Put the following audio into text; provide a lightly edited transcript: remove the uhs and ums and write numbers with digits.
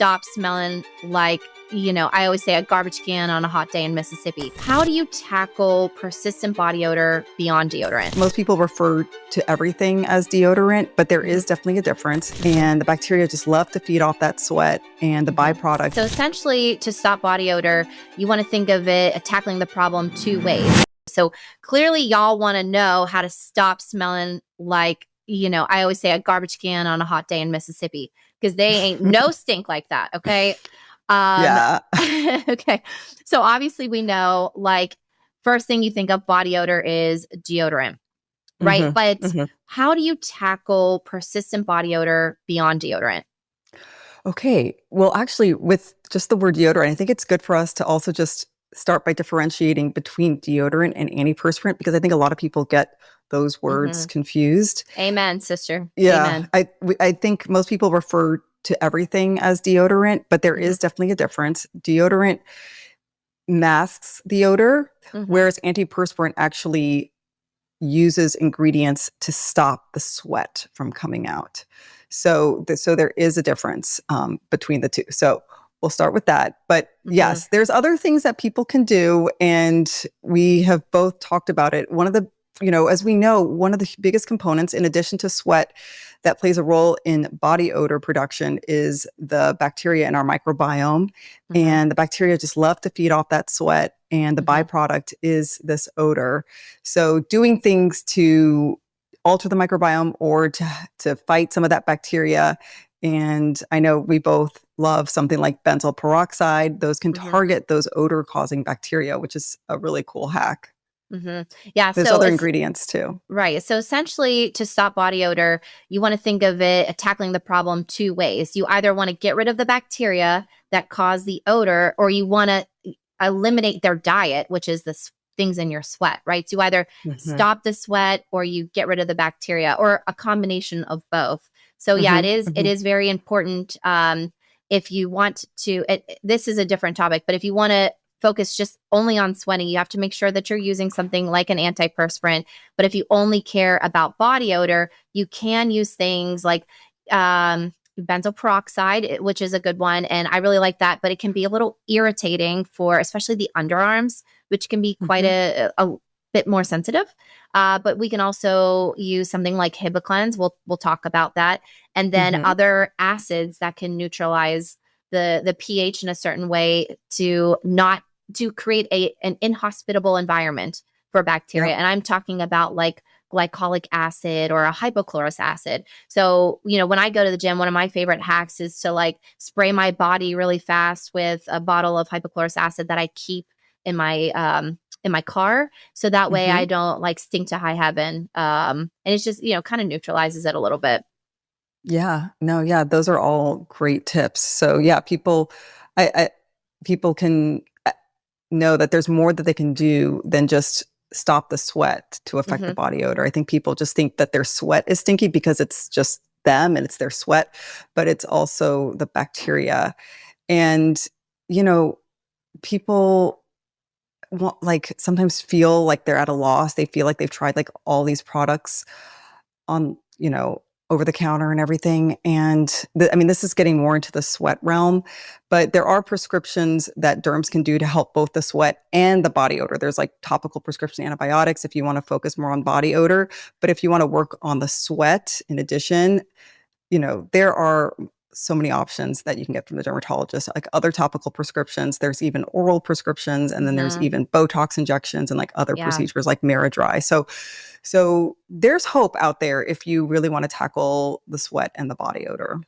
stop smelling like, I always say a garbage can on a hot day in Mississippi. How do you tackle persistent body odor beyond deodorant? Most people refer to everything as deodorant, but there is definitely a difference. And the bacteria just love to feed off that sweat and the byproduct. So essentially, to stop body odor, you want to think of it tackling the problem two ways. So clearly, y'all want to know how to stop smelling like, I always say a garbage can on a hot day in Mississippi, because they ain't no stink like that. Okay. Yeah. Okay. So obviously we know, like, first thing you think of body odor is deodorant, right? But how do you tackle persistent body odor beyond deodorant? Okay. Well, actually, with just the word deodorant, I think it's good for us to also just start by differentiating between deodorant and antiperspirant, because I think a lot of people get those words confused. Amen, sister. Yeah, Amen. I think most people refer to everything as deodorant, but there is definitely a difference. Deodorant masks the odor, whereas antiperspirant actually uses ingredients to stop the sweat from coming out. So there is a difference between the two. So we'll start with that. But yes, there's other things that people can do, and we have both talked about it. One of the, as we know, one of the biggest components, in addition to sweat, that plays a role in body odor production is the bacteria in our microbiome. And the bacteria just love to feed off that sweat, and the byproduct is this odor. So doing things to alter the microbiome or to fight some of that bacteria. And I know we both love something like benzoyl peroxide. Those can target those odor-causing bacteria, which is a really cool hack. Yeah. There's so other ingredients too. Right. So essentially, to stop body odor, you want to think of it tackling the problem two ways. You either want to get rid of the bacteria that cause the odor, or you want to eliminate their diet, which is the things in your sweat, right? So you either stop the sweat or you get rid of the bacteria, or a combination of both. So yeah, it is very important. If you want to, this is a different topic, but if you want to focus just only on sweating, you have to make sure that you're using something like an antiperspirant. But if you only care about body odor, you can use things like benzoyl peroxide, which is a good one. And I really like that, but it can be a little irritating for especially the underarms, which can be quite a bit more sensitive. But we can also use something like Hibiclens. We'll talk about that. And then other acids that can neutralize the pH in a certain way to create an inhospitable environment for bacteria. And I'm talking about like glycolic acid or a hypochlorous acid. So, when I go to the gym, one of my favorite hacks is to like spray my body really fast with a bottle of hypochlorous acid that I keep in my car. So that way I don't like stink to high heaven. And it's just, kind of neutralizes it a little bit. Yeah. No, yeah, those are all great tips. So yeah, people can know that there's more that they can do than just stop the sweat to affect the body odor. I think people just think that their sweat is stinky because it's just them and it's their sweat, but it's also the bacteria. And, people like sometimes feel like they're at a loss. They feel like they've tried like all these products on, over the counter and everything. And this is getting more into the sweat realm, but there are prescriptions that derms can do to help both the sweat and the body odor. There's like topical prescription antibiotics if you want to focus more on body odor. But if you want to work on the sweat in addition, there are so many options that you can get from the dermatologist, like other topical prescriptions. There's even oral prescriptions, and then there's even Botox injections and like other procedures like Meridry. So there's hope out there if you really want to tackle the sweat and the body odor.